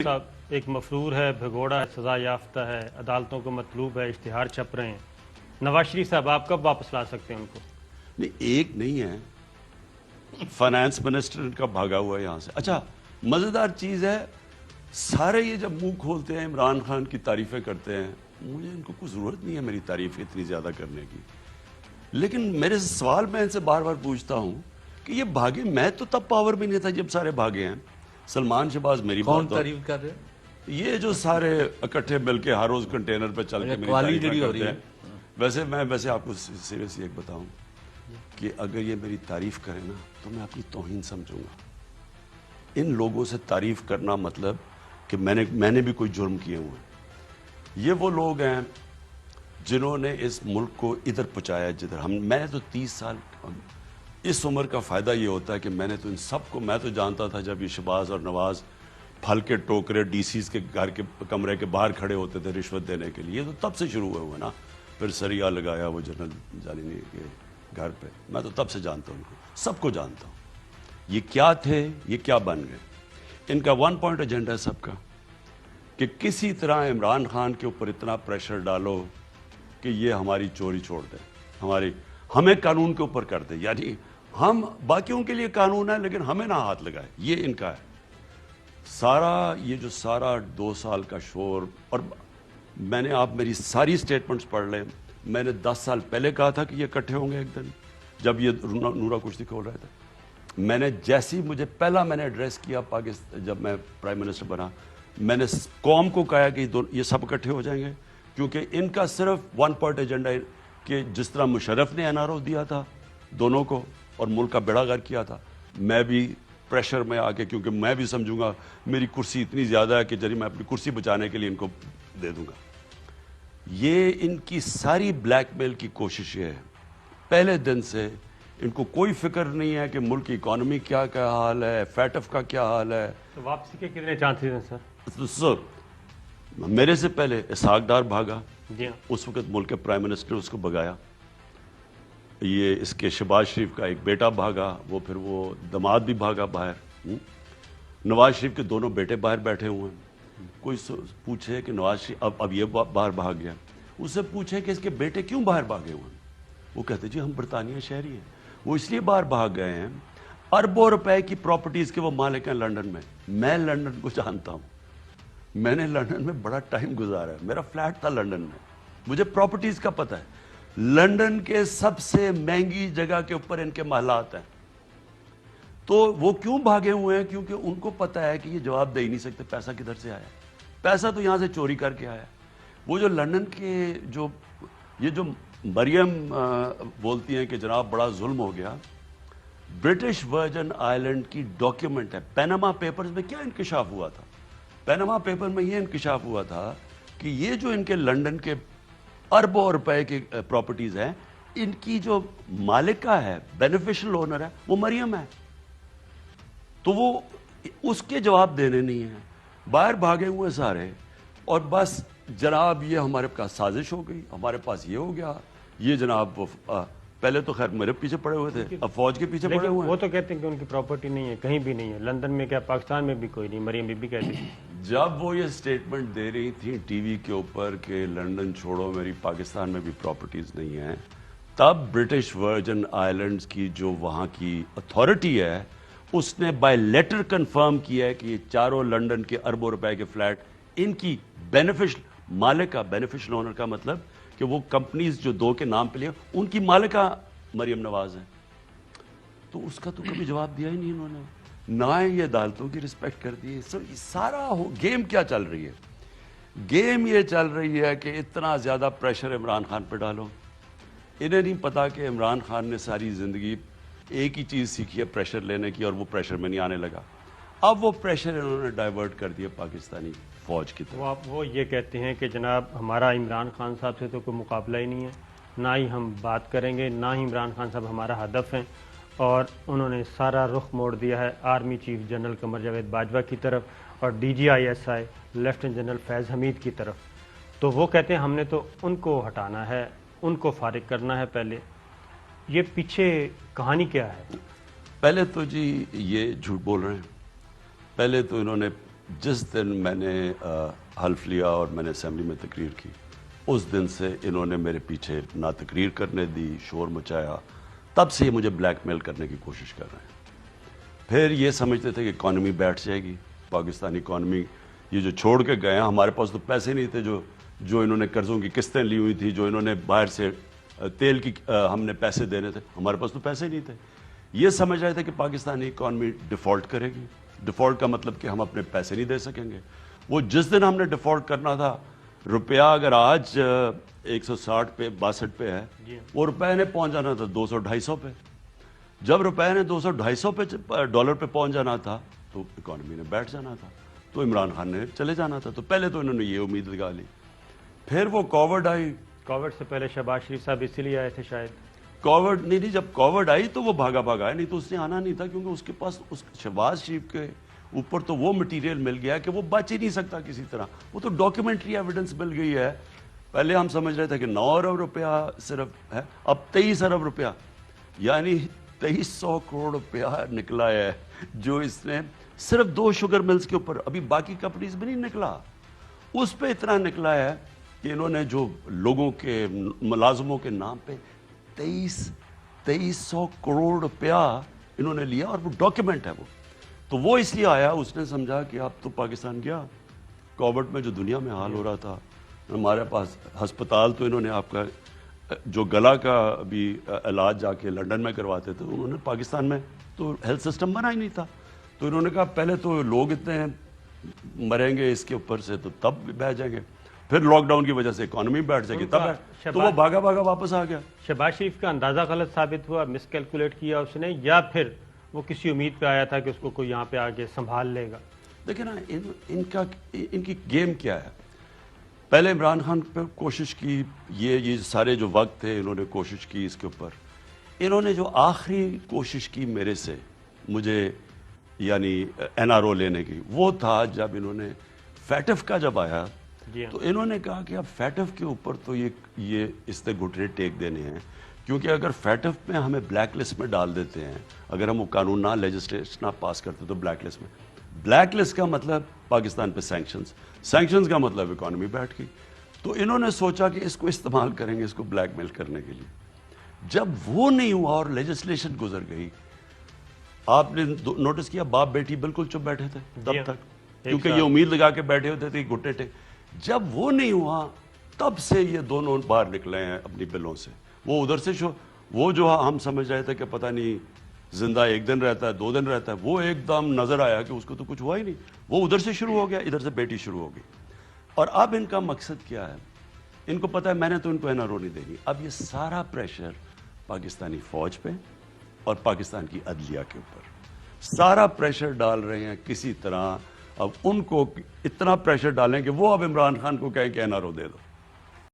صاحب ایک مفرور ہے، بھگوڑا ہے، سزا یافتہ ہے، عدالتوں کو مطلوب ہے، اشتہار چھپ رہے ہیں. نواز شریف صاحب آپ کب واپس لا سکتے ہیں ان کو؟ نہیں، ایک نہیں ہے، فائنانس منسٹر ان کا بھاگا ہوا ہے یہاں سے. اچھا مزیدار چیز ہے، سارے یہ جب منہ کھولتے ہیں عمران خان کی تعریفیں کرتے ہیں، مجھے ان کو کوئی ضرورت نہیں ہے میری تعریف اتنی زیادہ کرنے کی. لیکن میرے سوال میں ان سے بار بار پوچھتا ہوں کہ یہ بھاگے، میں تو تب پاور میں نہیں تھا جب سارے بھاگے ہیں. سلمان شہباز میری کون تعریف کر رہے ہیں؟ یہ جو سارے اکٹھے مل کے ہر روز کنٹینر پہ چل کے میری تعریفیں کرتے ہیں. ویسے آپ کو سیریسلی ایک بتاؤں کہ اگر یہ میری تعریف کرے نا تو میں اپنی توہین سمجھوں گا. ان لوگوں سے تعریف کرنا مطلب کہ میں نے بھی کوئی جرم کیے ہوئے. یہ وہ لوگ ہیں جنہوں نے اس ملک کو ادھر پہنچایا جدھر میں نے تو 30 سال، اس عمر کا فائدہ یہ ہوتا ہے کہ میں نے تو ان سب کو، میں تو جانتا تھا جب یہ شہباز اور نواز پھل کے ٹوکرے ڈی سیز کے گھر کے کمرے کے باہر کھڑے ہوتے تھے رشوت دینے کے لیے، تو تب سے شروع ہوئے نا. پھر سریا لگایا وہ جنرل جالینی کے گھر پہ، میں تو تب سے جانتا ہوں، سب کو جانتا ہوں. یہ کیا تھے، یہ کیا بن گئے. ان کا 1 پوائنٹ ایجنڈا ہے سب کا کہ کسی طرح عمران خان کے اوپر اتنا پریشر ڈالو کہ یہ ہماری چوری چھوڑ دے، ہمیں قانون کے اوپر کر دے. یعنی ہم باقیوں کے لیے قانون ہے لیکن ہمیں نہ ہاتھ لگائے. یہ ان کا ہے سارا، یہ جو سارا 2 سال کا شور. اور آپ میری ساری سٹیٹمنٹس پڑھ لیں. میں نے 10 سال پہلے کہا تھا کہ یہ اکٹھے ہوں گے ایک دن، جب یہ نورا کشتی کھول رہے تھے. میں نے جیسی میں نے ایڈریس کیا پاکستان، جب میں پرائم منسٹر بنا، میں نے قوم کو کہا کہ یہ سب اکٹھے ہو جائیں گے، کیونکہ ان کا صرف 1 پوائنٹ ایجنڈا ہے کہ جس طرح مشرف نے NRO دیا تھا دونوں کو اور ملک کا بیڑا غرق کیا تھا، میں بھی پریشر میں آ کے، کیونکہ میں بھی سمجھوں گا میری کرسی اتنی زیادہ ہے کہ جب میں اپنی کرسی بچانے کے لیے ان کو دے دوں گا. یہ ان کی ساری بلیک میل کی کوشش ہے. پہلے دن سے ان کو کوئی فکر نہیں ہے کہ ملک کی اکانومی کیا حال ہے، فیٹف کا کیا حال ہے. تو واپسی کے کتنے چانسز ہیں سر؟ میرے سے پہلے اسحاق ڈار بھاگا، جی ہاں، اس وقت ملک کے پرائم منسٹر اس کو بھگایا. یہ اس کے شہباز شریف کا ایک بیٹا بھاگا، پھر وہ داماد بھی بھاگا باہر. نواز شریف کے دونوں بیٹے باہر بیٹھے ہوئے ہیں. کوئی پوچھے کہ نواز شریف اب یہ باہر بھاگ گیا، اس سے پوچھے کہ اس کے بیٹے کیوں باہر بھاگے ہوئے ہیں. وہ کہتے جی ہم برطانیہ شہری ہیں. وہ اس لیے باہر بھاگ گئے ہیں، اربوں روپے کی پراپرٹیز کے وہ مالک ہیں لنڈن میں. میں لنڈن کو جانتا ہوں، میں نے لنڈن میں بڑا ٹائم گزارا ہے، میرا فلیٹ تھا لنڈن میں، مجھے پراپرٹیز کا پتہ ہے. لنڈن کے سب سے مہنگی جگہ کے اوپر ان کے محلات ہیں. تو وہ کیوں بھاگے ہوئے ہیں؟ کیونکہ ان کو پتہ ہے کہ یہ جواب دے ہی نہیں سکتے پیسہ کدھر سے آیا. پیسہ تو یہاں سے چوری کر کے آیا. وہ جو لنڈن کے یہ جو مریم بولتی ہیں کہ جناب بڑا ظلم ہو گیا، برٹش ورجن آئیلینڈ کی ڈاکیومنٹ ہے. پیناما پیپرز میں کیا انکشاف ہوا تھا؟ پیناما پیپر میں یہ انکشاف ہوا تھا کہ یہ جو ان کے لنڈن کے اربوں روپے کی پراپرٹیز ہیں، ان کی جو مالکہ ہے، بینیفیشل اونر ہے، وہ مریم ہے. تو وہ اس کے جواب دینے نہیں ہیں، باہر بھاگے ہوئے سارے. اور بس جناب یہ ہمارے پاس سازش ہو گئی، ہمارے پاس یہ ہو گیا. یہ جناب پہلے تو خیر میرے پیچھے پڑے ہوئے تھے، اب فوج کے پیچھے پڑے ہوئے ہیں. وہ تو کہتے ہیں کہ ان کی پراپرٹی نہیں ہے، کہیں بھی نہیں ہے. لندن میں کیا، پاکستان میں بھی کوئی نہیں. مریم بی بی کہتی تھی جب وہ یہ سٹیٹمنٹ دے رہی تھی ٹی وی کے اوپر کہ لنڈن چھوڑو، میری پاکستان میں بھی پراپرٹیز نہیں ہیں، تب برٹش ورجن آئیلینڈز کی جو وہاں کی اتھارٹی ہے اس نے بائی لیٹر کنفرم کیا ہے کہ یہ چاروں لنڈن کے اربوں روپے کے فلیٹ ان کی بینیفیشل مالکہ، بینیفیشل اونر کا مطلب کہ وہ کمپنیز جو 2 کے نام پہ لیا ان کی مالکہ مریم نواز ہے. تو اس کا تو کبھی جواب دیا ہی نہیں انہوں نے، نہ یہ عدالتوں کی رسپیکٹ کر دی. سارا گیم کیا چل رہی ہے؟ گیم یہ چل رہی ہے کہ اتنا زیادہ پریشر عمران خان پہ ڈالو. انہیں نہیں پتا کہ عمران خان نے ساری زندگی ایک ہی چیز سیکھی ہے، پریشر لینے کی، اور وہ پریشر میں نہیں آنے لگا. اب وہ پریشر انہوں نے ڈائیورٹ کر دیا پاکستانی فوج کی طرف. وہ یہ کہتے ہیں کہ جناب ہمارا عمران خان صاحب سے تو کوئی مقابلہ ہی نہیں ہے، نہ ہی ہم بات کریں گے، نہ ہی عمران خان صاحب ہمارا ہدف ہیں. اور انہوں نے سارا رخ موڑ دیا ہے army chief general Qamar Javed Bajwa کی طرف اور DGISI لیفٹیننٹ جنرل فیض حمید کی طرف. تو وہ کہتے ہیں ہم نے تو ان کو ہٹانا ہے، ان کو فارغ کرنا ہے پہلے. یہ پیچھے کہانی کیا ہے؟ پہلے تو جی یہ جھوٹ بول رہے ہیں. پہلے تو انہوں نے جس دن میں نے حلف لیا اور میں نے اسمبلی میں تقریر کی، اس دن سے انہوں نے میرے پیچھے نہ تقریر کرنے دی، شور مچایا، تب سے یہ مجھے بلیک میل کرنے کی کوشش کر رہے ہیں۔ پھر یہ سمجھتے تھے کہ اکانومی بیٹھ جائے گی، پاکستانی اکانومی یہ جو چھوڑ کے گئے ہیں، ہمارے پاس تو پیسے نہیں تھے، جو انہوں نے قرضوں کی قسطیں لی ہوئی تھی، جو انہوں نے باہر سے تیل کی ہم نے پیسے دینے تھے، ہمارے پاس تو پیسے نہیں تھے۔ یہ سمجھ رہے تھے کہ پاکستانی اکانومی ڈیفالٹ کرے گی، ڈیفالٹ کا مطلب کہ ہم اپنے پیسے نہیں دے سکیں گے۔ وہ جس دن ہم نے ڈیفالٹ کرنا تھا، روپیہ اگر آج 160 پہ 62 پہ ہے، وہ روپے نے پہنچ جانا تھا 200-250 پہ۔ جب روپے نے 200-250 پہ ڈالر پہ پہنچ جانا تھا تو اکانومی نے بیٹھ جانا تھا، تو عمران خان نے چلے جانا تھا۔ تو پہلے تو انہوں نے یہ امید لگا لی، پھر وہ کووڈ آئی۔ کووڈ سے پہلے شہباز شریف صاحب اسی لیے آئے تھے شاید؟ کووڈ نہیں، جب کووڈ آئی تو وہ بھاگا آیا، نہیں تو اس نے آنا نہیں تھا، کیونکہ اس کے پاس شہباز شریف کے اوپر تو وہ مٹیریل مل گیا کہ وہ بچ ہی نہیں سکتا کسی طرح، وہ تو ڈاکیومنٹری ایویڈنس مل گئی ہے۔ پہلے ہم سمجھ رہے تھے کہ 9 ارب روپیہ صرف ہے، اب 23 ارب روپیہ، یعنی 2300 کروڑ روپیہ نکلا ہے، جو اس نے صرف 2 شوگر ملز کے اوپر، ابھی باقی کمپنیز میں نہیں نکلا، اس پہ اتنا نکلا ہے کہ انہوں نے جو لوگوں کے ملازموں کے نام پہ 2300 کروڑ روپیہ انہوں نے لیا، اور وہ ڈاکیومنٹ ہے وہ۔ تو وہ اس لیے آیا، اس نے سمجھا کہ اب تو پاکستان گیا۔ کووڈ میں جو دنیا میں حال ہو رہا تھا، ہمارے پاس ہسپتال تو انہوں نے آپ کا جو گلا کا بھی علاج جا کے لنڈن میں کرواتے تھے، انہوں نے پاکستان میں تو ہیلتھ سسٹم بنا ہی نہیں تھا۔ تو انہوں نے کہا پہلے تو لوگ اتنے مریں گے اس کے اوپر سے تو تب بہ جائیں گے، پھر لاک ڈاؤن کی وجہ سے اکانومی بیٹھ جائے گی تب ہے، تو وہ بھاگا واپس آ گیا۔ شہباز شریف کا اندازہ غلط ثابت ہوا، مس کیلکولیٹ کیا اس نے، یا پھر وہ کسی امید پہ آیا تھا کہ اس کو کوئی یہاں پہ آگے سنبھال لے گا؟ دیکھیں نا، ان کی گیم کیا ہے۔ پہلے عمران خان پہ کوشش کی، یہ سارے جو وقت تھے انہوں نے کوشش کی اس کے اوپر۔ انہوں نے جو آخری کوشش کی میرے سے مجھے یعنی این آر او لینے کی، وہ تھا جب انہوں نے فیٹف کا جب آیا تو انہوں نے کہا کہ اب فیٹف کے اوپر تو یہ اس نے گھٹنے ٹیک دینے ہیں، کیونکہ اگر فیٹف میں ہمیں بلیک لسٹ میں ڈال دیتے ہیں، اگر ہم وہ قانون نہ لیجسلیشن نہ پاس کرتے تو بلیک لسٹ میں، بلیک لسٹ کا مطلب پاکستان پہ سینکشنز کا مطلب اکانومی بیٹھ گئی۔ تو انہوں نے سوچا کہ اس کو استعمال کریں گے اس کو بلیک میل کرنے کے لیے۔ جب وہ نہیں ہوا اور لیجسلیشن گزر گئی، آپ نے نوٹس کیا باپ بیٹی بالکل چپ بیٹھے تھے تب تک، کیونکہ یہ امید لگا کے بیٹھے ہوتے تھے گھٹنے ٹیک۔ جب وہ نہیں ہوا تب سے یہ دونوں باہر نکلے ہیں اپنی بلوں سے۔ وہ ادھر سے وہ جو ہم سمجھ رہے تھے کہ پتہ نہیں زندہ 1 دن رہتا ہے 2 دن رہتا ہے، وہ ایک دم نظر آیا کہ اس کو تو کچھ ہوا ہی نہیں، وہ ادھر سے شروع ہو گیا، ادھر سے بیٹی شروع ہو گئی۔ اور اب ان کا مقصد کیا ہے؟ ان کو پتہ ہے میں نے تو ان کو NRO نہیں دے گی۔ اب یہ سارا پریشر پاکستانی فوج پہ اور پاکستان کی عدلیہ کے اوپر سارا پریشر ڈال رہے ہیں کسی طرح۔ اب ان کو اتنا پریشر ڈالیں کہ وہ اب عمران خان کو کہیں کہ NRO دے دو۔